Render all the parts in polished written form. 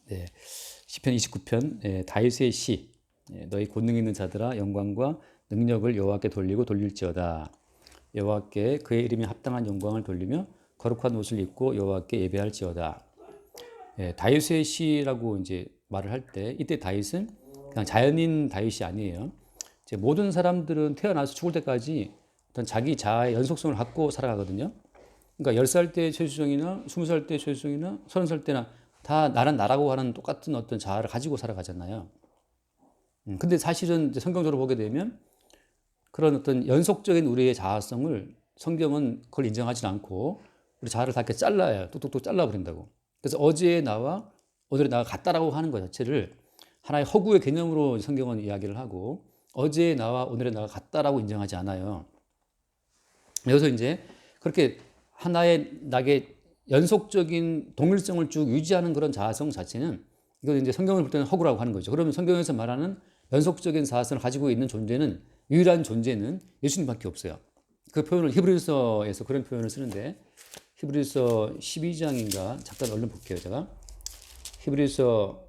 네, 시편 29편 다윗의 시. 너희 권능 있는 자들아 영광과 능력을 여호와께 돌리고 돌릴지어다. 여호와께 그의 이름에 합당한 영광을 돌리며 거룩한 옷을 입고 여호와께 예배할지어다. 다윗의 시라고 이제 말을 할 때 이때 다윗은 그냥 자연인 다윗이 아니에요. 이제 모든 사람들은 태어나서 죽을 때까지 어떤 자기 자아의 연속성을 갖고 살아가거든요. 그러니까 10살 때 최수정이나 20살 때 최수정이나 30살 때나 다 나는 나라고 하는 똑같은 어떤 자아를 가지고 살아가잖아요. 근데 사실은 이제 성경적으로 보게 되면 그런 어떤 연속적인 우리의 자아성을 성경은 그걸 인정하지 않고 우리 자아를 다 이렇게 잘라요. 뚝뚝뚝 잘라버린다고. 그래서 어제의 나와 오늘의 나가 같다라고 하는 것 자체를 하나의 허구의 개념으로 성경은 이야기를 하고 어제의 나와 오늘의 나가 같다라고 인정하지 않아요. 여기서 이제 그렇게 하나의 낙의 연속적인 동일성을 쭉 유지하는 그런 자아성 자체는 이거 이제 성경을 볼 때는 허구라고 하는 거죠. 그러면 성경에서 말하는 연속적인 자아성을 가지고 있는 존재는 유일한 존재는 예수님밖에 없어요. 그 표현을 히브리서에서 그런 표현을 쓰는데 히브리서 12장인가 잠깐 얼른 볼게요. 제가 히브리서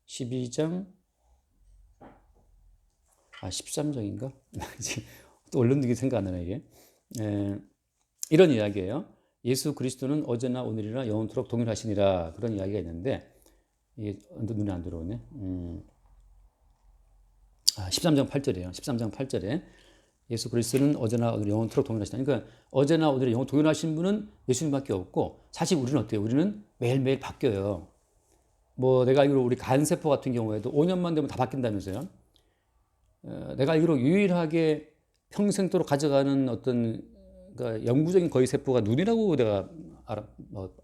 12장 13장인가? 또 얼른 이게 생각 안 나네 이게. 이런 이야기예요. 예수 그리스도는 어제나 오늘이나 영원토록 동일하시니라 그런 이야기가 있는데 이게 눈에 안 들어오네. 13장 8절이에요. 13장 8절에 예수 그리스도는 어제나 오늘 영원토록 동일하시다. 그러니까 어제나 오늘의 영원 동일하신 분은 예수님밖에 없고 사실 우리는 어때요? 우리는 매일매일 바뀌어요. 뭐 내가 알기로 우리 간세포 같은 경우에도 5년만 되면 다 바뀐다면서요. 내가 알기로 유일하게 평생도록 가져가는 어떤 그러니까 영구적인 거의 세포가 눈이라고 내가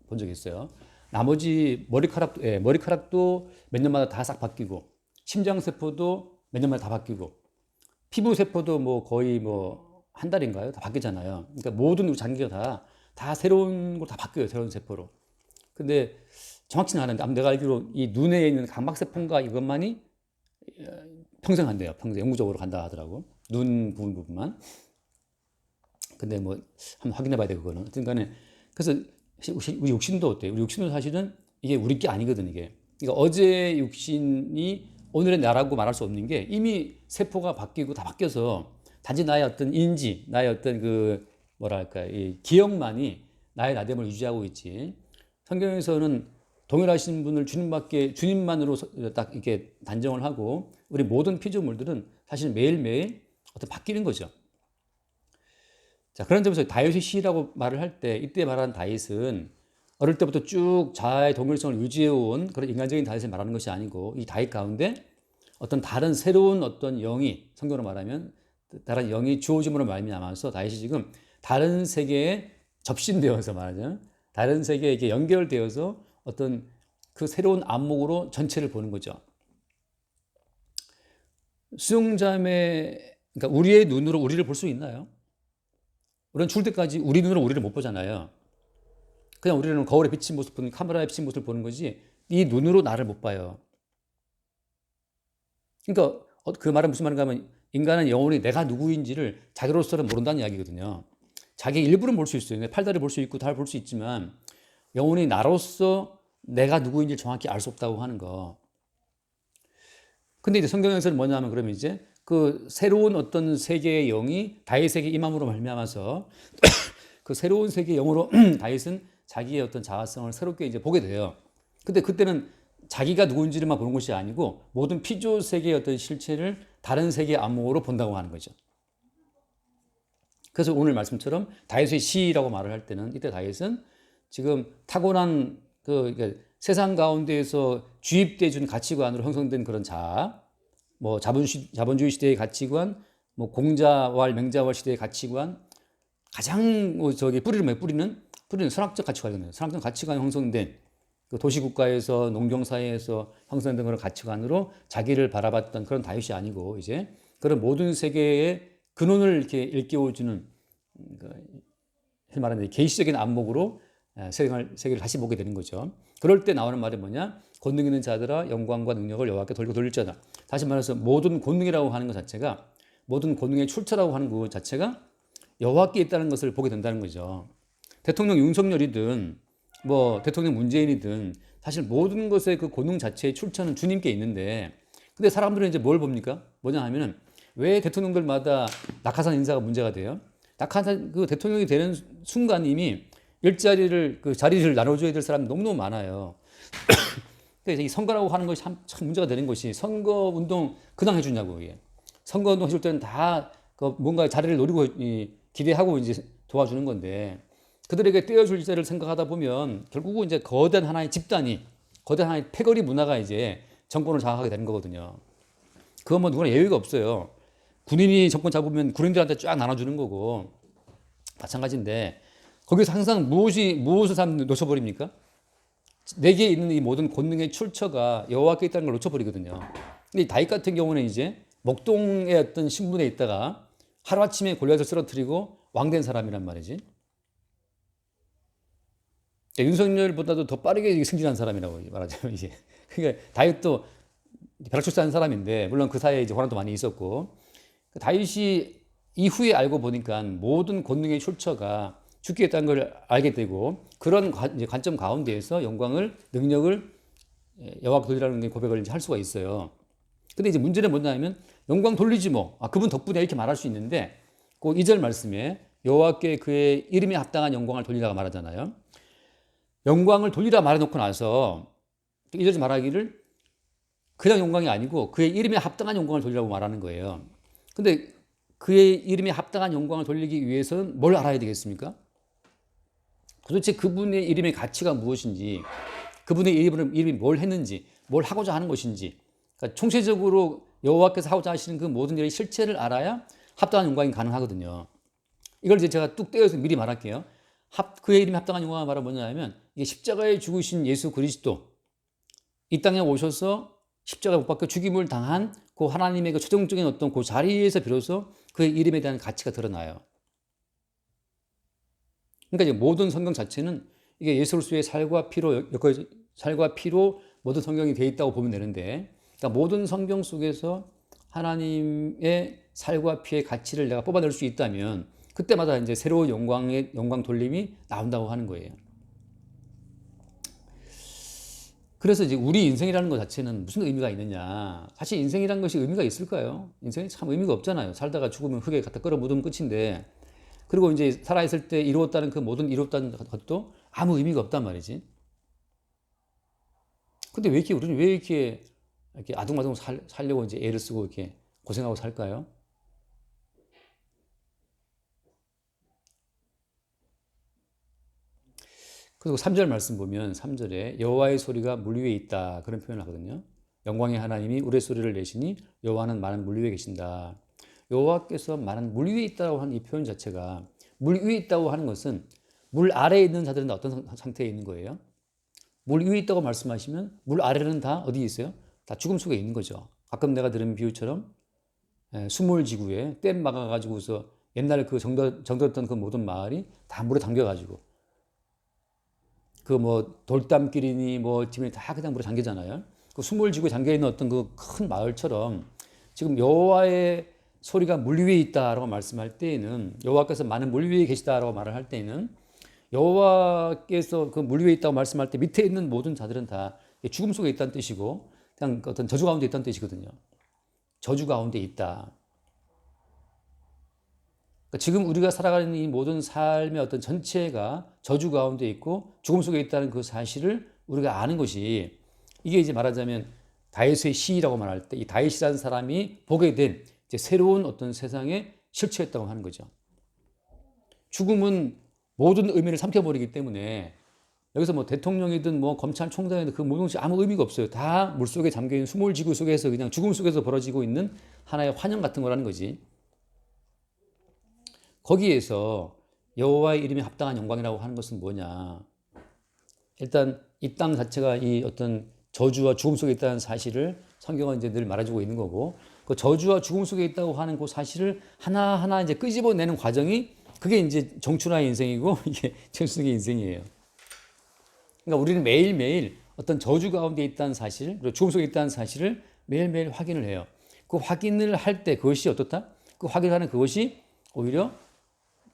본 적이 있어요. 나머지 머리카락도 몇 년마다 다 싹 바뀌고 심장 세포도 몇 년마다 다 바뀌고 피부 세포도 뭐 거의 뭐 한 달인가요? 다 바뀌잖아요. 그러니까 모든 장기가 다 새로운 걸 다 바뀌어요. 새로운 세포로. 근데 정확치는 않은데 내가 알기로 이 눈에 있는 각막세포인가 이것만이 평생 한대요. 평생 영구적으로 간다 하더라고. 눈 부분만. 근데 뭐 한번 확인해 봐야 돼 그거는. 어쨌든 간에 그래서 우리 육신도 어때요? 우리 육신도 사실은 이게 우리 게 아니거든 이게. 그러니까 어제의 육신이 오늘의 나라고 말할 수 없는 게 이미 세포가 바뀌고 다 바뀌어서 단지 나의 어떤 인지, 나의 어떤 그 뭐랄까 이 기억만이 나의 나됨을 유지하고 있지. 성경에서는 동일하신 분을 주님만으로 딱 이렇게 단정을 하고 우리 모든 피조물들은 사실 매일매일 어떤 바뀌는 거죠. 자, 그런 점에서 다윗의 시라고 말을 할 때 이때 말하는 다윗은 어릴 때부터 쭉 자아의 동일성을 유지해온 그런 인간적인 다윗을 말하는 것이 아니고 이 다윗 가운데 어떤 다른 새로운 어떤 영이 성경으로 말하면 다른 영이 주어짐으로 말미암아서 다윗이 지금 다른 세계에 접신되어서 말하자면 다른 세계에 이렇게 연결되어서 어떤 그 새로운 안목으로 전체를 보는 거죠. 수용자매 그러니까 우리의 눈으로 우리를 볼 수 있나요? 우리는 죽을 때까지 우리 눈으로 우리를 못 보잖아요. 그냥 우리는 거울에 비친 모습 보는 카메라에 비친 모습을 보는 거지 이 눈으로 나를 못 봐요. 그러니까 그 말은 무슨 말인가 하면 인간은 영원히 내가 누구인지를 자기로서는 모른다는 이야기거든요. 자기 일부는 볼 수 있어요. 팔다리 볼 수 있고 다 볼 수 있지만 영원히 나로서 내가 누구인지 정확히 알 수 없다고 하는 거. 근데 이제 성경에서는 뭐냐면 그러면 이제 그 새로운 어떤 세계의 영이 다윗에게 임함으로 말미암아서 그 새로운 세계의 영으로 다윗은 자기의 어떤 자아성을 새롭게 이제 보게 돼요. 근데 그때는 자기가 누구인지만 보는 것이 아니고 모든 피조 세계의 어떤 실체를 다른 세계의 안목으로 본다고 하는 거죠. 그래서 오늘 말씀처럼 다윗의 시라고 말을 할 때는 이때 다윗은 지금 타고난 그 세상 가운데에서 주입돼 준 가치관으로 형성된 그런 자아, 뭐 자본주의 시대의 가치관, 뭐 공자왈 맹자왈 시대의 가치관, 가장 뿌리는 선악적 가치관이거든요. 선악적 가치관이 형성된 그 도시국가에서 농경사회에서 형성된 그런 가치관으로 자기를 바라봤던 그런 다윗이 아니고 이제 그런 모든 세계의 근원을 이렇게 일깨워주는 말하는 계시적인 안목으로 세계를 다시 보게 되는 거죠. 그럴 때 나오는 말이 뭐냐? 권능 있는 자들아 영광과 능력을 여호와께 돌리고 돌릴지어다. 다시 말해서 모든 권능이라고 하는 것 자체가 모든 권능의 출처라고 하는 것 자체가 여호와께 있다는 것을 보게 된다는 거죠. 대통령 윤석열이든 뭐 대통령 문재인이든 사실 모든 것의 그 권능 자체의 출처는 주님께 있는데, 근데 사람들은 이제 뭘 봅니까? 뭐냐 하면은 왜 대통령들마다 낙하산 인사가 문제가 돼요? 낙하산 그 대통령이 되는 순간 이미 일자리를 그 자리를 나눠줘야 될 사람이 너무너무 많아요. 그래서 이 선거라고 하는 것이 참 문제가 되는 것이, 선거 운동 그냥 해주냐고. 이게 선거 운동 해줄 때는 다 그 뭔가 자리를 노리고 기대하고 이제 도와주는 건데, 그들에게 떼어줄 자를 생각하다 보면 결국은 이제 거대한 하나의 집단이, 거대한 하나의 패거리 문화가 이제 정권을 장악하게 되는 거거든요. 그건 뭐 누구나 예외가 없어요. 군인이 정권 잡으면 군인들한테 쫙 나눠주는 거고 마찬가지인데, 거기서 항상 무엇을 사람 놓쳐버립니까? 내게 있는 이 모든 권능의 출처가 여호와께 있다는 걸 놓쳐버리거든요. 근데 다윗 같은 경우는 이제 목동의 어떤 신분에 있다가 하루아침에 골리앗을 쓰러뜨리고 왕된 사람이란 말이지. 윤석열보다도 더 빠르게 승진한 사람이라고 말하자면 이제. 그러니까 다윗도 벼락출세한 사람인데, 물론 그 사이에 이제 호란도 많이 있었고, 다윗이 이후에 알고 보니까 모든 권능의 출처가 주께 있다는 걸 알게 되고, 그런 관점 가운데에서 영광을, 능력을 여호와께 돌리라는 고백을 이제 할 수가 있어요. 근데 이제 문제는 뭐냐면, 영광 돌리지 뭐, 그분 덕분에 이렇게 말할 수 있는데, 그 2절 말씀에 여호와께 그의 이름에 합당한 영광을 돌리라고 말하잖아요. 영광을 돌리라 말해놓고 나서 2절 말하기를 그냥 영광이 아니고 그의 이름에 합당한 영광을 돌리라고 말하는 거예요. 근데 그의 이름에 합당한 영광을 돌리기 위해서는 뭘 알아야 되겠습니까? 도대체 그분의 이름의 가치가 무엇인지, 그분의 이름이 뭘 했는지, 뭘 하고자 하는 것인지, 그러니까 총체적으로 여호와께서 하고자 하시는 그 모든 일의 실체를 알아야 합당한 영광이 가능하거든요. 이걸 이제 제가 뚝 떼어서 미리 말할게요. 그의 이름에 합당한 영광을 말하면 뭐냐면, 이게 십자가에 죽으신 예수 그리스도, 이 땅에 오셔서 십자가 못 박혀 죽임을 당한 그 하나님의 그 최종적인 어떤 그 자리에서 비로소 그의 이름에 대한 가치가 드러나요. 그러니까 이제 모든 성경 자체는 이게 예수 그리스도의 살과 피로 모든 성경이 되어 있다고 보면 되는데, 그러니까 모든 성경 속에서 하나님의 살과 피의 가치를 내가 뽑아낼 수 있다면 그때마다 이제 새로운 영광 돌림이 나온다고 하는 거예요. 그래서 이제 우리 인생이라는 것 자체는 무슨 의미가 있느냐? 사실 인생이라는 것이 의미가 있을까요? 인생이 참 의미가 없잖아요. 살다가 죽으면 흙에 갖다 끌어 묻으면 끝인데, 그리고 이제 살아있을 때 이루었다는 그 모든 이루었다는 것도 아무 의미가 없단 말이지. 근데 우리는 왜 이렇게 아둥바둥 살려고 이제 애를 쓰고 이렇게 고생하고 살까요? 그리고 3절 말씀 보면 3절에 여호와의 소리가 물 위에 있다, 그런 표현을 하거든요. 영광의 하나님이 우레소리를 내시니 여호와는 많은 물 위에 계신다. 여호와께서 많은 물 위에 있다고 하는 이 표현 자체가, 물 위에 있다고 하는 것은 물 아래에 있는 자들은 어떤 상태에 있는 거예요? 물 위에 있다고 말씀하시면 물 아래는 다 어디 있어요? 다 죽음 속에 있는 거죠. 가끔 내가 들은 비유처럼 수몰지구에 댐 막아가지고서 옛날에 그 정들었던 그 모든 마을이 다 물에 잠겨가지고, 그 뭐 돌담길이니 뭐 집이 다 그냥 물에 잠기잖아요. 그 수몰지구에 잠겨 있는 어떤 그 큰 마을처럼 지금 여호와의 소리가 물 위에 있다라고 말씀할 때에는, 여호와께서 많은 물 위에 계시다라고 말을 할 때에는, 여호와께서 그 물 위에 있다고 말씀할 때 밑에 있는 모든 자들은 다 죽음 속에 있다는 뜻이고, 그냥 어떤 저주 가운데 있다는 뜻이거든요. 저주 가운데 있다. 그러니까 지금 우리가 살아가는 이 모든 삶의 어떤 전체가 저주 가운데 있고 죽음 속에 있다는 그 사실을 우리가 아는 것이, 이게 이제 말하자면 다윗의 시라고 말할 때 이 다윗이라는 사람이 보게 된 이제 새로운 어떤 세상의 실체였다고 하는 거죠. 죽음은 모든 의미를 삼켜버리기 때문에 여기서 뭐 대통령이든 뭐 검찰총장이든 그 모든 것이 아무 의미가 없어요. 다 물속에 잠겨있는 수몰지구 속에서 그냥 죽음 속에서 벌어지고 있는 하나의 환영 같은 거라는 거지. 거기에서 여호와의 이름에 합당한 영광이라고 하는 것은 뭐냐? 일단 이 땅 자체가 이 어떤 저주와 죽음 속에 있다는 사실을 성경은 이제 늘 말해주고 있는 거고, 그 저주와 죽음 속에 있다고 하는 그 사실을 하나하나 이제 끄집어내는 과정이, 그게 이제 정춘하의 인생이고 이게 천순의 인생이에요. 그러니까 우리는 매일매일 어떤 저주 가운데 있다는 사실, 그리고 죽음 속에 있다는 사실을 매일매일 확인을 해요. 그 확인을 할 때 그것이 어떻다? 그 확인하는 그것이 오히려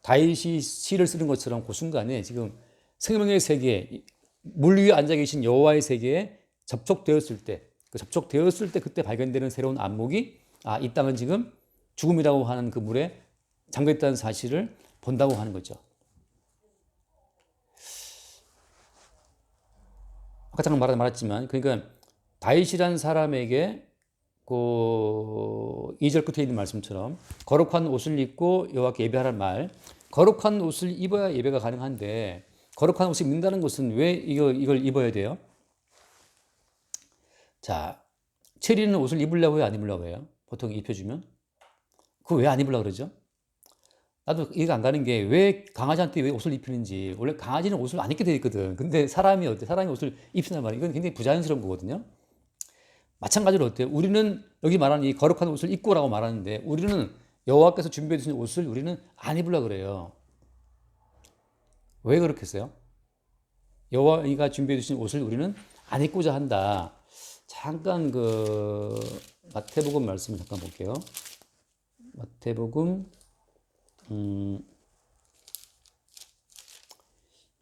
다윗이 시를 쓰는 것처럼 그 순간에 지금 생명의 세계, 물 위에 앉아 계신 여호와의 세계에 접촉되었을 때, 그 접촉되었을 때 그때 발견되는 새로운 안목이 이 땅은 지금 죽음이라고 하는 그 물에 잠겨있다는 사실을 본다고 하는 거죠. 아까 잠깐 말했지만, 그러니까 다윗이라는 사람에게 그 2절 끝에 있는 말씀처럼 거룩한 옷을 입고 여호와께 예배하라는 말, 거룩한 옷을 입어야 예배가 가능한데 거룩한 옷을 입는다는 것은 왜 이걸 입어야 돼요? 자, 체리는 옷을 입으려고 해요, 안 입으려고 해요? 보통 입혀주면? 그거 왜 안 입으려고 그러죠? 나도 이해가 안 가는 게 왜 강아지한테 왜 옷을 입히는지. 원래 강아지는 옷을 안 입게 돼 있거든. 근데 사람이 어때? 사람이 옷을 입힌단 말이야. 이건 굉장히 부자연스러운 거거든요. 마찬가지로 어때요? 우리는 여기 말하는 이 거룩한 옷을 입고라고 말하는데 우리는 여호와께서 준비해 주신 옷을 우리는 안 입으려고 그래요. 왜 그렇겠어요? 여호와가 준비해 주신 옷을 우리는 안 입고자 한다. 잠깐 그 마태복음 말씀을 잠깐 볼게요. 마태복음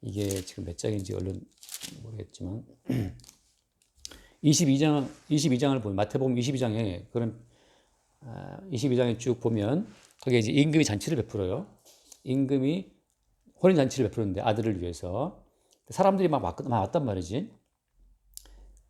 이게 지금 몇 장인지 얼른 모르겠지만 22장을 보면 마태복음 22장에 그런 22장에 쭉 보면 거기에 이제 임금이 잔치를 베풀어요. 임금이 혼인 잔치를 베푸는데 아들을 위해서 사람들이 막 왔단 말이지.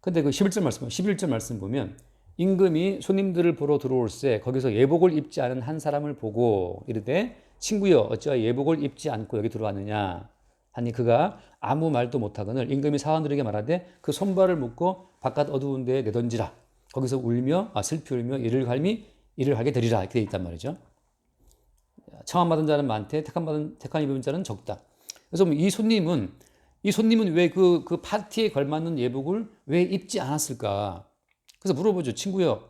근데 그 11절 말씀 보면 임금이 손님들을 보러 들어올세 거기서 예복을 입지 않은 한 사람을 보고 이르되 친구여 어찌하여 예복을 입지 않고 여기 들어왔느냐 하니 그가 아무 말도 못하거늘 임금이 사원들에게 말하되 그 손발을 묶고 바깥 어두운 데에 내던지라 거기서 울며 슬피 울며 이를 갈게 되리라 이렇게 돼 있단 말이죠. 청함받은 자는 많되 택함 입은 자는 적다. 그래서 이 손님은 왜 그 파티에 걸맞는 예복을 왜 입지 않았을까? 그래서 물어보죠. 친구여,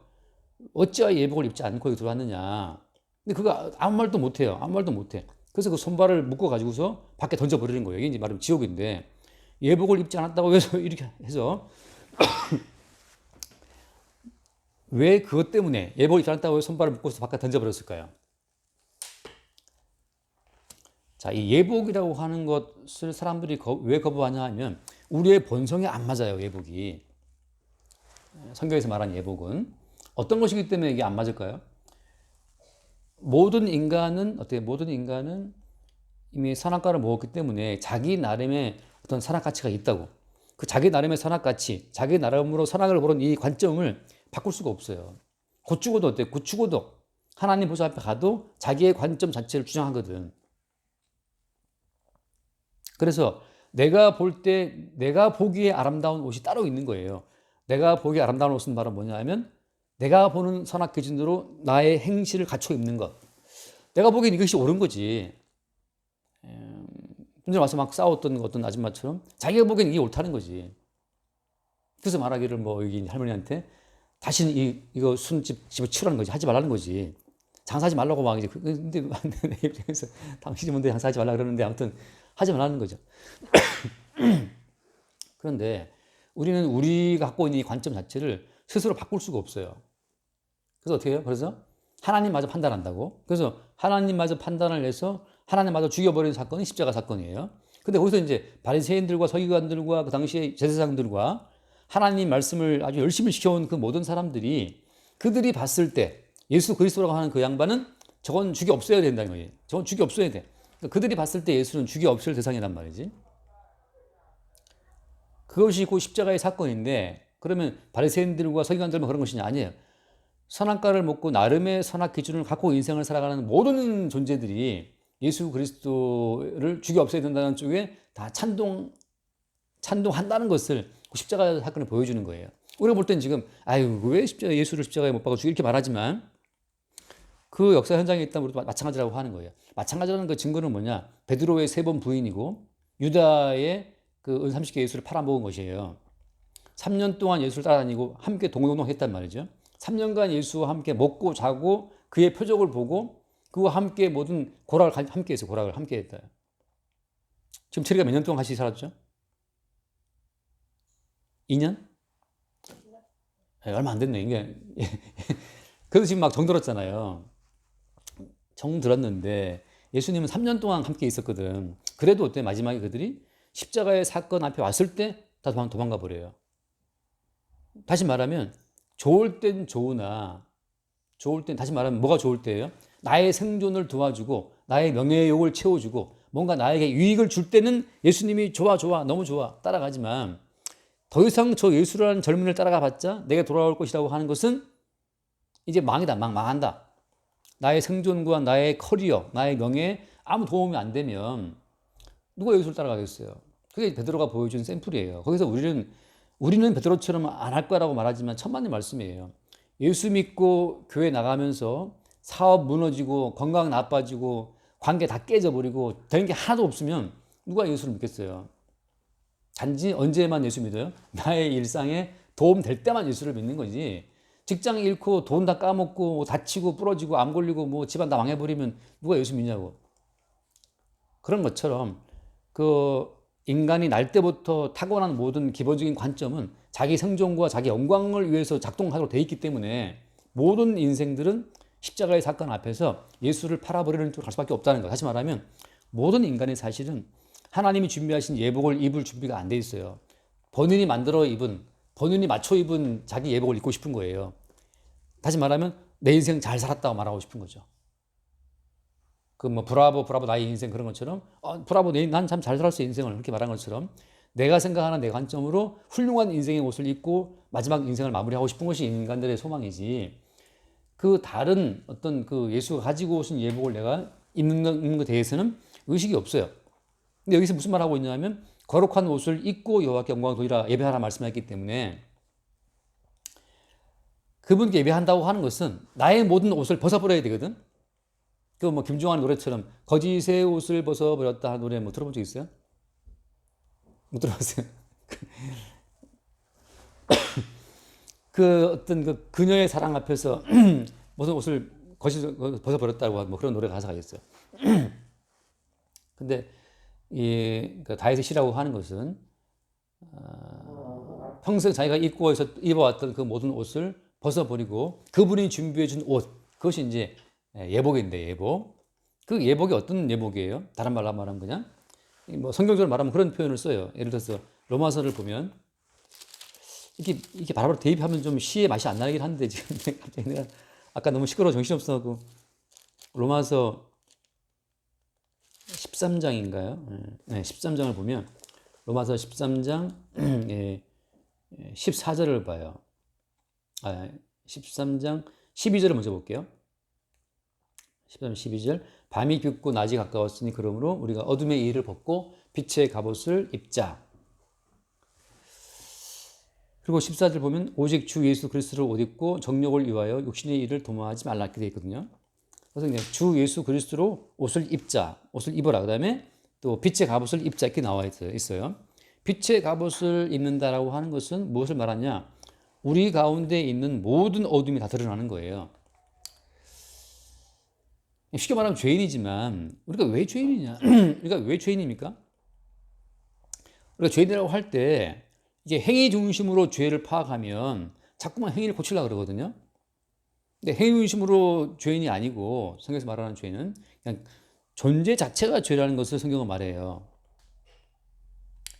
어찌하여 예복을 입지 않고 여기 들어왔느냐? 근데 그가 아무 말도 못해요. 아무 말도 못해. 그래서 그 손발을 묶어가지고서 밖에 던져버리는 거예요. 이게 이제 말하면 지옥인데 예복을 입지 않았다고 해서 이렇게 해서 왜 그것 때문에 예복을 입지 않았다고 해서 손발을 묶어서 밖에 던져버렸을까요? 자, 이 예복이라고 하는 것을 사람들이 왜 거부하냐 하면 우리의 본성에 안 맞아요, 예복이. 성경에서 말한 예복은 어떤 것이기 때문에 이게 안 맞을까요? 모든 인간은 이미 선악과를 먹었기 때문에 자기 나름의 어떤 선악 가치가 있다고. 그 자기 나름의 선악 가치, 자기 나름으로 선악을 보는 이 관점을 바꿀 수가 없어요. 곧 죽어도 어때? 곧 죽어도 하나님 보좌 앞에 가도 자기의 관점 자체를 주장하거든. 그래서 내가 보기에 아름다운 옷이 따로 있는 거예요. 내가 보기에 아름다운 옷은 바로 뭐냐 하면 내가 보는 선악 기준으로 나의 행실을 갖춰 입는 것. 내가 보기엔 이것이 옳은 거지. 좀 전에 와서 막 싸웠던 어떤 아줌마처럼 자기가 보기엔 이게 옳다는 거지. 그래서 말하기를 뭐 여기 할머니한테 다시는 이거 순집 집에 치우라는 거지. 하지 말라는 거지. 장사하지 말라고 막 이제 근데 그래서 당신이 뭔데 장사하지 말라 그러는데 아무튼 하지 말라는 거죠. 그런데 우리는 우리가 갖고 있는 이 관점 자체를 스스로 바꿀 수가 없어요. 그래서 어떻게 해요? 그래서 하나님마저 판단한다고. 그래서 하나님마저 판단을 해서 하나님마저 죽여버리는 사건이 십자가 사건이에요. 근데 거기서 이제 바리새인들과 서기관들과 그 당시의 제사장들과 하나님 말씀을 아주 열심히 지켜온 그 모든 사람들이 그들이 봤을 때 예수 그리스도라고 하는 그 양반은 저건 죽이 없어야 된다는 거예요. 저건 죽이 없어야 돼. 그들이 봤을 때 예수는 죽이 없을 대상이란 말이지. 그것이 그 십자가의 사건인데 그러면 바리새인들과 서기관들만 그런 것이 아니에요. 선악과를 먹고 나름의 선악 기준을 갖고 인생을 살아가는 모든 존재들이 예수 그리스도를 죽이 없애야 된다는 쪽에 다 찬동한다는 것을 그 십자가 사건을 보여주는 거예요. 우리가 볼 땐 지금 왜 예수를 십자가에 못 박아 죽이 이렇게 말하지만 그 역사 현장에 있다면 우리도 마찬가지라고 하는 거예요. 마찬가지라는 그 증거는 뭐냐? 베드로의 3번 부인이고 유다의 그 은 30개 예수를 팔아먹은 것이에요. 3년 동안 예수를 따라다니고 함께 동동동했단 말이죠. 3년간 예수와 함께 먹고 자고 그의 표적을 보고 그와 함께 모든 고락을 함께 했어요. 고락을 함께 했다. 지금 체리가 몇 년 동안 같이 살았죠? 2년? 얼마 안 됐네. 이게 그래서 지금 막 정들었잖아요. 정들었는데 예수님은 3년 동안 함께 있었거든. 그래도 어때? 마지막에 그들이 십자가의 사건 앞에 왔을 때 다 도망가 버려요. 다시 말하면 좋을 땐 좋으나 좋을 땐 다시 말하면 뭐가 좋을 때예요? 나의 생존을 도와주고 나의 명예욕을 채워주고 뭔가 나에게 유익을 줄 때는 예수님이 좋아 너무 좋아 따라가지만 더 이상 저 예수라는 젊은이를 따라가 봤자 내가 돌아올 것이라고 하는 것은 이제 망이다. 망한다. 나의 생존과 나의 커리어, 나의 명예에 아무 도움이 안 되면 누가 예수를 따라가겠어요? 그게 베드로가 보여준 샘플이에요. 거기서 우리는 베드로처럼 안 할 거라고 말하지만 천만의 말씀이에요. 예수 믿고 교회 나가면서 사업 무너지고 건강 나빠지고 관계 다 깨져버리고 되는 게 하나도 없으면 누가 예수를 믿겠어요? 단지 언제만 예수 믿어요? 나의 일상에 도움 될 때만 예수를 믿는 거지. 직장 잃고 돈 다 까먹고 다치고 부러지고 암 걸리고 뭐 집안 다 망해버리면 누가 예수 믿냐고. 그런 것처럼 그 인간이 날 때부터 타고난 모든 기본적인 관점은 자기 생존과 자기 영광을 위해서 작동하도록 돼 있기 때문에 모든 인생들은 십자가의 사건 앞에서 예수를 팔아버리는 쪽으로 갈 수밖에 없다는 거. 다시 말하면 모든 인간의 사실은 하나님이 준비하신 예복을 입을 준비가 안 돼 있어요. 본인이 만들어 입은, 본인이 맞춰 입은 자기 예복을 입고 싶은 거예요. 다시 말하면 내 인생 잘 살았다고 말하고 싶은 거죠. 그 뭐 브라보 나의 인생 그런 것처럼 브라보 난 참 잘 살았어 인생을 그렇게 말한 것처럼 내가 생각하는 내 관점으로 훌륭한 인생의 옷을 입고 마지막 인생을 마무리하고 싶은 것이 인간들의 소망이지. 그 다른 어떤 그 예수가 가지고 오신 예복을 내가 입는 것에 대해서는 의식이 없어요. 근데 여기서 무슨 말 하고 있냐면 거룩한 옷을 입고 여호와께 영광을 돌리라 예배하라 말씀했기 때문에 그분께 예배한다고 하는 것은 나의 모든 옷을 벗어버려야 되거든. 그 뭐 김종환 노래처럼 거짓의 옷을 벗어버렸다 하는 노래 뭐 들어본 적 있어요? 못 들어봤어요? 그 어떤 그 그녀의 사랑 앞에서 무슨 옷을 거짓 벗어버렸다고 뭐 그런 노래 가사가 있어요. 근데 이 그 다윗의 시라고 하는 것은 평생 자기가 입어왔던 그 모든 옷을 벗어버리고 그분이 준비해 준 옷, 그것이 이제 예복인데 예복. 그 예복이 어떤 예복이에요? 다른 말로 말하면 그냥 뭐 성경적으로 말하면 그런 표현을 써요. 예를 들어서 로마서를 보면 이렇게 바로바로 대입하면 좀 시의 맛이 안 나긴 한데 지금 갑자기 내가 아까 너무 시끄러워 정신없어갖고 로마서 13장인가요? 네, 13장을 보면 로마서 13장 14절을 봐요. 13장 12절을 먼저 볼게요. 13장 12절 밤이 깊고 낮이 가까웠으니 그러므로 우리가 어둠의 일을 벗고 빛의 갑옷을 입자. 그리고 14절 보면 오직 주 예수 그리스도를 옷 입고 정욕을 위하여 육신의 일을 도모하지 말라 이렇게 되어 있거든요. 그래서 이제 주 예수 그리스도로 옷을 입자, 옷을 입어라. 그 다음에 또 빛의 갑옷을 입자 이렇게 나와 있어요. 빛의 갑옷을 입는다라고 하는 것은 무엇을 말하냐? 우리 가운데 있는 모든 어둠이 다 드러나는 거예요. 쉽게 말하면 죄인이지만 우리가 왜 죄인이냐? 우리가 왜 죄인입니까? 우리가 죄인이라고 할 때 이게 행위 중심으로 죄를 파악하면 자꾸만 행위를 고치려고 그러거든요. 근데 행위 중심으로 죄인이 아니고 성경에서 말하는 죄는 그냥 존재 자체가 죄라는 것을 성경은 말해요.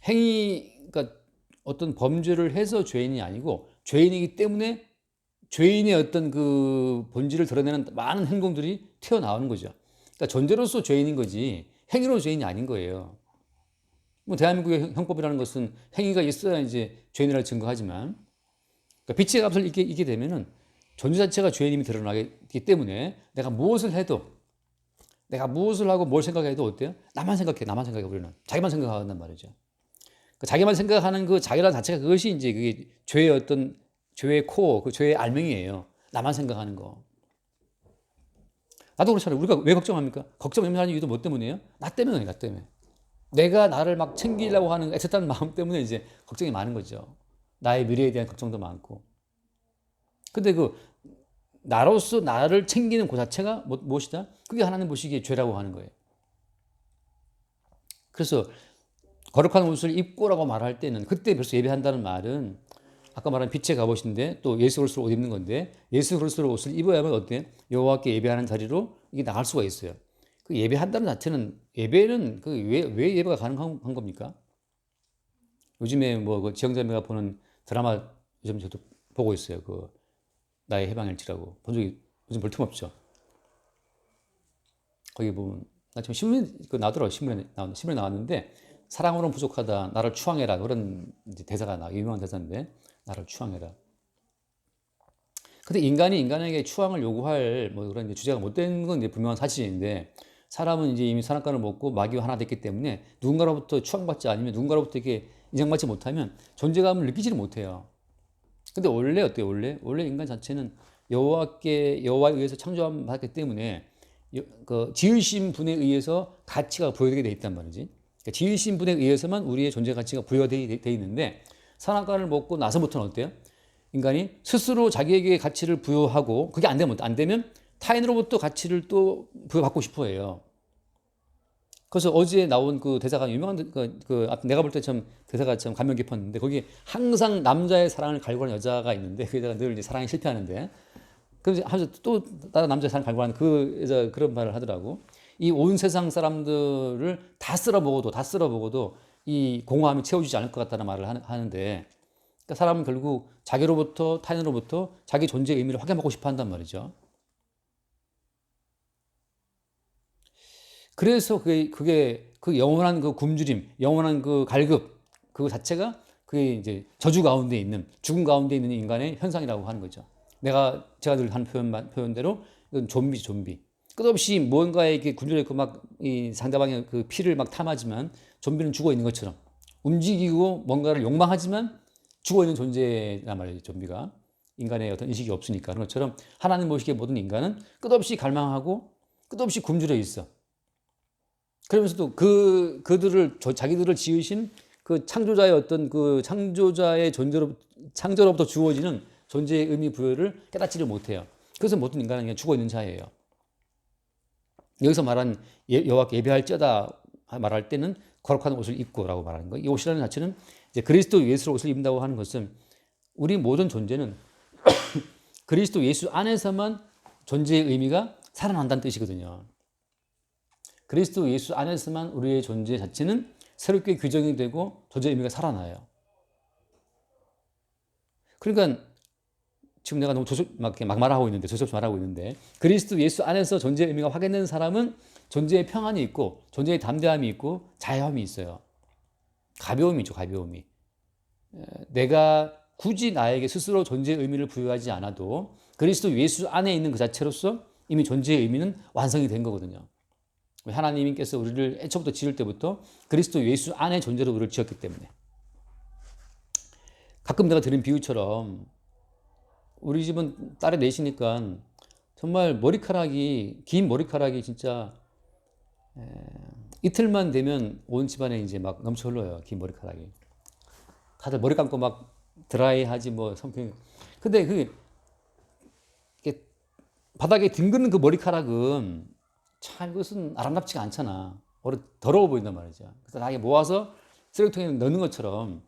그러니까 어떤 범죄를 해서 죄인이 아니고 죄인이기 때문에 죄인의 어떤 그 본질을 드러내는 많은 행동들이 튀어나오는 거죠. 그러니까 존재로서 죄인인 거지 행위로 죄인이 아닌 거예요. 뭐 대한민국의 형법이라는 것은 행위가 있어야 이제 죄인이라고 증거하지만 그러니까 빛의 값을 잊게 되면은 존재 자체가 죄인임이 드러나기 때문에 내가 무엇을 해도 내가 무엇을 하고 뭘 생각해도 어때요? 나만 생각해 우리는 자기만 생각한단 말이죠. 그러니까 자기만 생각하는 그 자기라는 자체가 그것이 이제 그게 죄의 어떤 죄의 코어, 그 죄의 알맹이에요. 나만 생각하는 거. 나도 그렇잖아요. 우리가 왜 걱정합니까? 걱정하는 이유도 뭐 때문이에요? 나 때문에. 내가 나를 막 챙기려고 하는 애틋한 마음 때문에 이제 걱정이 많은 거죠. 나의 미래에 대한 걱정도 많고. 근데 그 나로서 나를 챙기는 그 자체가 무엇이다? 그게 하나님 보시기에 죄라고 하는 거예요. 그래서 거룩한 옷을 입고라고 말할 때는 그때 벌써 예배한다는 말은 아까 말한 빛의 갑옷인데 또 예수 그리스도로 옷 입는 건데 예수 그리스도로 옷을 입어야만 어때? 여호와께 예배하는 자리로 이게 나갈 수가 있어요. 그 예배한다는 자체는 예배는 그 왜 예배가 가능한 겁니까? 요즘에 뭐 그 지영자매가 보는 드라마 요즘 저도 보고 있어요. 그 나의 해방일지라고 본 적이 요즘 볼 틈 없죠. 거기 보면 나 지금 신문 그 나더라고 신문에 나왔는데 사랑으로는 부족하다 나를 추앙해라 그런 이제 대사가 나 유명한 대사인데 나를 추앙해라. 근데 인간이 인간에게 추앙을 요구할 뭐 그런 이제 주제가 못 되는 건 이제 분명한 사실인데 사람은 이제 이미 선악과를 먹고 마귀와 하나 됐기 때문에 누군가로부터 추앙받지 않으면 누군가로부터 이렇게 인정받지 못하면 존재감을 느끼지를 못해요. 근데 원래 어때요? 원래 인간 자체는 여호와에 의해서 창조받았기 때문에 그 지으신 분에 의해서 가치가 부여되게 돼 있단 말이지. 그러니까 지으신 분에 의해서만 우리의 존재 가치가 부여돼 있는데 선악과를 먹고 나서부터는 어때요? 인간이 스스로 자기에게 가치를 부여하고 그게 안 되면 타인으로부터 가치를 또 부여받고 싶어 해요. 그래서 어제 나온 그 대사가 유명한 내가 볼 때 참 대사가 참 감명 깊었는데 거기 항상 남자의 사랑을 갈구하는 여자가 있는데 그 여자가 늘 이제 사랑에 실패하는데 그래서 하면서 또 다른 남자의 사랑을 갈구하는 그 여자 그런 말을 하더라고. 이 온 세상 사람들을 다 쓸어 먹어도 이 공허함이 채워지지 않을 것 같다는 말을 하는데 그러니까 사람은 결국 자기로부터 타인으로부터 자기 존재의 의미를 확인하고 싶어 한단 말이죠. 그래서 그게 그 영원한 그 굶주림, 영원한 그 갈급, 그 자체가 그게 이제 저주 가운데 있는, 죽음 가운데 있는 인간의 현상이라고 하는 거죠. 제가 늘 하는 표현대로 이건 좀비지, 좀비. 끝없이 무언가에게 굶주려 있고 막 이 상대방의 그 피를 막 탐하지만 좀비는 죽어 있는 것처럼 움직이고 뭔가를 욕망하지만 죽어 있는 존재란 말이에요, 좀비가. 인간의 어떤 인식이 없으니까. 그런 것처럼 하나님 모시기에 모든 인간은 끝없이 갈망하고 끝없이 굶주려 있어. 그러면서도 자기들을 지으신 그 창조자의 어떤 그 창조로부터 주어지는 존재의 의미 부여를 깨닫지를 못해요. 그래서 모든 인간은 그냥 죽어 있는 자예요. 여기서 말한 여호와께 예배할지어다 말할 때는 거룩한 옷을 입고라고 말하는 거예요. 이 옷이라는 자체는 이제 그리스도 예수로 옷을 입는다고 하는 것은 우리 모든 존재는 그리스도 예수 안에서만 존재의 의미가 살아난다는 뜻이거든요. 그리스도 예수 안에서만 우리의 존재 자체는 새롭게 규정이 되고 존재의 의미가 살아나요. 그러니까 지금 내가 너무 막 말하고 있는데 조섭 말하고 있는데 그리스도 예수 안에서 존재의 의미가 확인된 사람은 존재의 평안이 있고 존재의 담대함이 있고 자유함이 있어요. 가벼움이 있죠. 가벼움이. 내가 굳이 나에게 스스로 존재의 의미를 부여하지 않아도 그리스도 예수 안에 있는 그 자체로서 이미 존재의 의미는 완성이 된 거거든요. 하나님께서 우리를 애초부터 지을 때부터 그리스도 예수 안에 존재로 우리를 지었기 때문에. 가끔 내가 들은 비유처럼 우리 집은 딸이 넷이니까 정말 긴 머리카락이 진짜 이틀만 되면 온 집안에 이제 막 넘쳐 흘러요. 긴 머리카락이. 다들 머리 감고 막 드라이하지 뭐 something. 근데 이게 바닥에 뒹그는 그 머리카락은 참 이것은 아름답지가 않잖아. 오히려 더러워 보인단 말이죠. 그래서 다 모아서 쓰레기통에 넣는 것처럼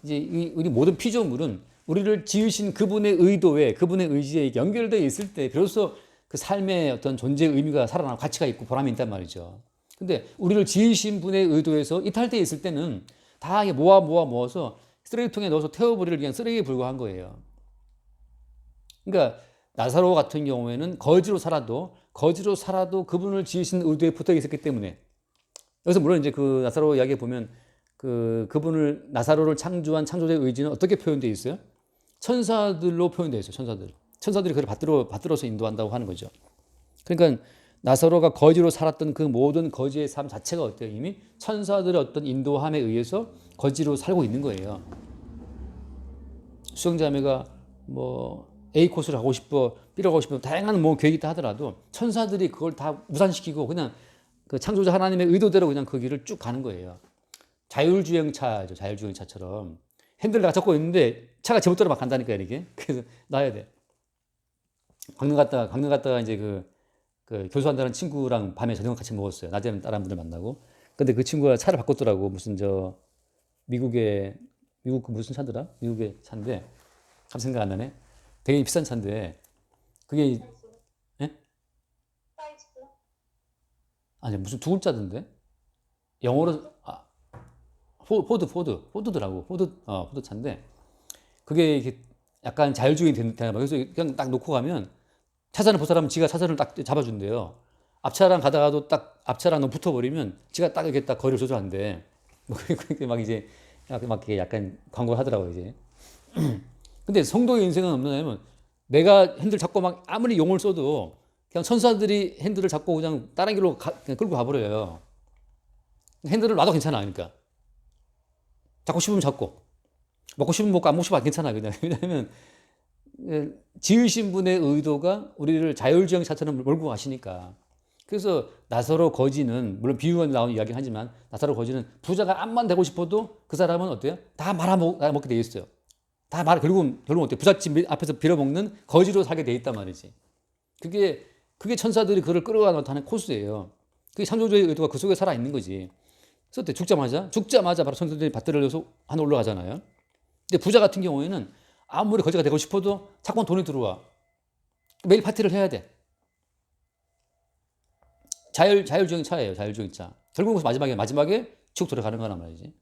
이제 우리 모든 피조물은 우리를 지으신 그분의 의도에 그분의 의지에 연결되어 있을 때 비로소 그 삶의 어떤 존재의 의미가 살아나고 가치가 있고 보람이 있단 말이죠. 근데 우리를 지으신 분의 의도에서 이탈되어 있을 때는 다 모아서 쓰레기통에 넣어서 태워버리를 위한 쓰레기에 불과한 거예요. 그러니까 나사로 같은 경우에는 거지로 살아도 그분을 지으신 의도에 붙어 있었기 때문에 여기서 물론 이제 그 나사로 이야기에 보면 그분을 나사로를 창조한 창조자의 의지는 어떻게 표현되어 있어요? 천사들로 표현되어 있어요. 천사들이 그를 받들어서 인도한다고 하는 거죠. 그러니까 나사로가 거지로 살았던 그 모든 거지의 삶 자체가 어때요? 이미 천사들의 어떤 인도함에 의해서 거지로 살고 있는 거예요. 수영자매가 뭐 A 코스를 가고 싶어, B로 가고 싶어, 다양한 뭐 계획이 있다 하더라도 천사들이 그걸 다 무산시키고 그냥 그 창조자 하나님의 의도대로 그냥 그 길을 쭉 가는 거예요. 자율주행차죠. 자율주행차처럼 핸들 내가 잡고 있는데 차가 제멋대로 막 간다니까 이렇게. 그래서 놔야 돼. 강릉 갔다가 이제 그 교수한다는 친구랑 밤에 저녁 같이 먹었어요. 낮에는 다른 분들 만나고. 근데 그 친구가 차를 바꿨더라고. 무슨 미국 그 무슨 차더라? 미국의 차인데 감 생각 안 나네. 되게 비싼 차인데 그게 예? 아니 무슨 두 글자던데? 영어로 포드더라고. 포드 차인데 그게 이렇게 약간 자율주행이 되나 봐요. 그래서 그냥 딱 놓고 가면 차선을 볼 사람은 지가 차선을 딱 잡아준대요. 앞차랑 가다가도 딱 앞차랑 너무 붙어버리면 지가 딱 이렇게 딱 거리를 조절한대. 뭐 그렇게 막 이제 막 이렇게 약간 광고를 하더라고요 이제. 근데 성도의 인생은 없느냐면 내가 핸들 잡고 막 아무리 용을 써도 그냥 천사들이 핸들을 잡고 그냥 다른 길로 그냥 끌고 가버려요. 핸들을 놔도 괜찮아. 그러니까 잡고 싶으면 잡고 먹고 싶으면 먹고 안 먹고 싶으면 괜찮아. 그냥 왜냐하면 지으신 분의 의도가 우리를 자율주행차처럼 몰고 가시니까. 그래서 나사로 거지는 물론 비유가 나온 이야기는 하지만 나사로 거지는 부자가 암만 되고 싶어도 그 사람은 어때요? 다 말아먹게 돼 있어요. 다 결국은 어때요? 부잣집 앞에서 빌어먹는 거지로 살게 돼 있단 말이지. 그게 천사들이 그를 끌어가 나타낸 코스예요. 그게 창조주의 의도가 그 속에 살아 있는 거지. 그래서 죽자마자 바로 천사들이 밭들을 내서 하늘 올라가잖아요. 근데 부자 같은 경우에는 아무리 거지가 되고 싶어도 자꾸 돈이 들어와. 매일 파티를 해야 돼. 자율주행 차예요. 자율주행 차. 결국은 마지막에 쭉 들어가는 거란 말이지.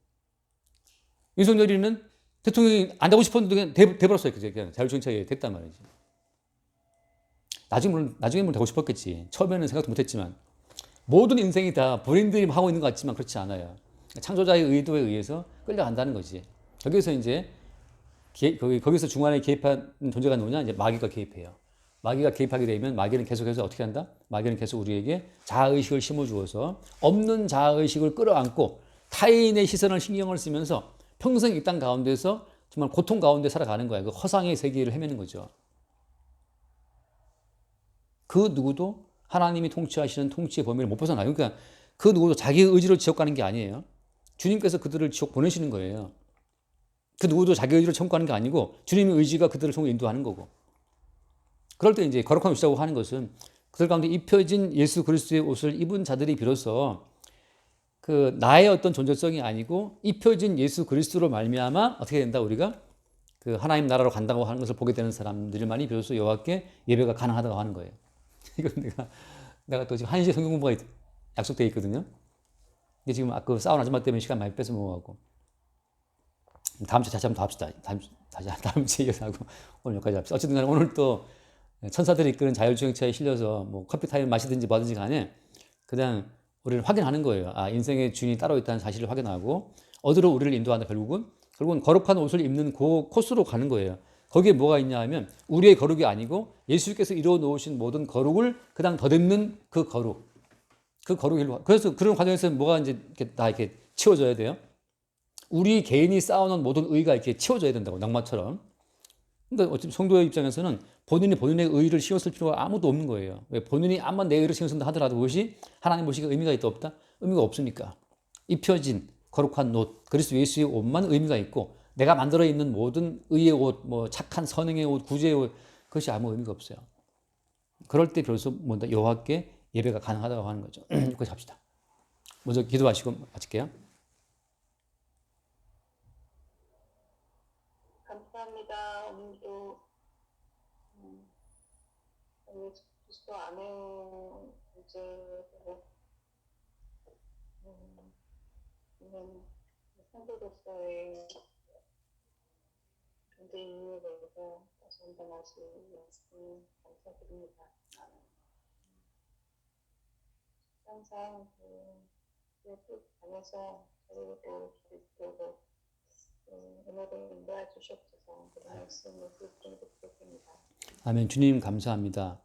윤석열이는 대통령이 안 되고 싶었는데 그냥 돼버렸어요. 그냥 자율주행 차에 됐단 말이지. 나중에 되고 싶었겠지. 처음에는 생각도 못했지만 모든 인생이 다 본인들이 하고 있는 것 같지만 그렇지 않아요. 창조자의 의도에 의해서 끌려간다는 거지. 여기서 이제 거기서 중간에 개입한 존재가 누구냐? 이제 마귀가 개입해요. 마귀가 개입하게 되면 마귀는 계속해서 어떻게 한다? 마귀는 계속 우리에게 자아의식을 심어주어서 없는 자아의식을 끌어안고 타인의 시선을 신경을 쓰면서 평생 이 땅 가운데서 정말 고통 가운데 살아가는 거야. 그 허상의 세계를 헤매는 거죠. 그 누구도 하나님이 통치하시는 통치의 범위를 못 벗어나요. 그러니까 그 누구도 자기 의지로 지옥 가는 게 아니에요. 주님께서 그들을 지옥 보내시는 거예요. 그 누구도 자기 의지로 천국 가는 게 아니고 주님의 의지가 그들을 통해 인도하는 거고. 그럴 때 이제 거룩한 옷이라고 하는 것은 그들 가운데 입혀진 예수 그리스도의 옷을 입은 자들이 비로소 그 나의 어떤 존재성이 아니고 입혀진 예수 그리스도로 말미암아 어떻게 된다? 우리가 그 하나님 나라로 간다고 하는 것을 보게 되는 사람들만이 비로소 여호와께 예배가 가능하다고 하는 거예요. 이건 내가 또 지금 1시에 성경 공부가 약속되어 있거든요. 근데 지금 아까 싸운 아줌마 때문에 시간 많이 뺏어 먹어가고 다음 주에 다시 한번 더 합시다. 다음 주에 이어서 하고 오늘 여기까지 합시다. 어쨌든 간에 오늘 또 천사들이 이끄는 자율주행차에 실려서 뭐 커피 타임 마시든지 뭐든지 간에 그냥 우리를 확인하는 거예요. 아, 인생의 주인이 따로 있다는 사실을 확인하고 어디로 우리를 인도한다. 결국은 거룩한 옷을 입는 그 코스로 가는 거예요. 거기에 뭐가 있냐 하면 우리의 거룩이 아니고 예수께서 이루어 놓으신 모든 거룩을 그냥 더듬는 그 거룩. 그 거룩이 그래서 그런 과정에서 뭐가 이제 다 이렇게 치워져야 돼요. 우리 개인이 쌓아놓은 모든 의가 이렇게 치워져야 된다고, 낭만처럼. 그러니까 어차피 성도의 입장에서는 본인의 의를 씌웠을 필요가 아무도 없는 거예요. 왜 본인이 암만 내 의를 씌웠다 하더라도 그것이 하나님 보시기에 의미가 있다 없다? 의미가 없으니까. 입혀진 거룩한 옷, 그리스도 예수의 옷만 의미가 있고 내가 만들어 입는 모든 의의 옷, 뭐 착한 선행의 옷, 구제의 옷, 그것이 아무 의미가 없어요. 그럴 때 비로소 뭔가 여호와께 예배가 가능하다고 하는 거죠. 여기까지 합시다. 먼저 기도하시고 마칠게요. 감사합니다. 오늘도 예수 그리스도 안에 문제로 있는 성도로서의 존재 이유에 대해서 다시 한번 하신 말씀 감사드립니다. 항상 예수 안에서 저희도 그리스도로 은혜를 인도해 주시옵소서. 그 말씀 예수 이름으로 기도드립니다. 아멘. 주님 감사합니다.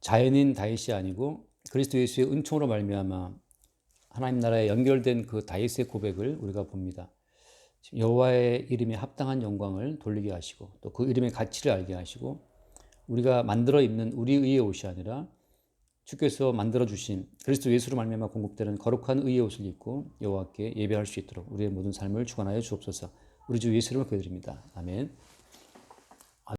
자연인 다윗이 아니고 그리스도 예수의 은총으로 말미암아 하나님 나라에 연결된 그 다윗의 고백을 우리가 봅니다. 여호와의 이름에 합당한 영광을 돌리게 하시고 또 그 이름의 가치를 알게 하시고 우리가 만들어 입는 우리 의의 옷이 아니라 주께서 만들어 주신 그리스도 예수로 말미암아 공급되는 거룩한 의의 옷을 입고 여호와께 예배할 수 있도록 우리의 모든 삶을 주관하여 주옵소서. 우리 주 예수 이름으로 기도드립니다. 아멘.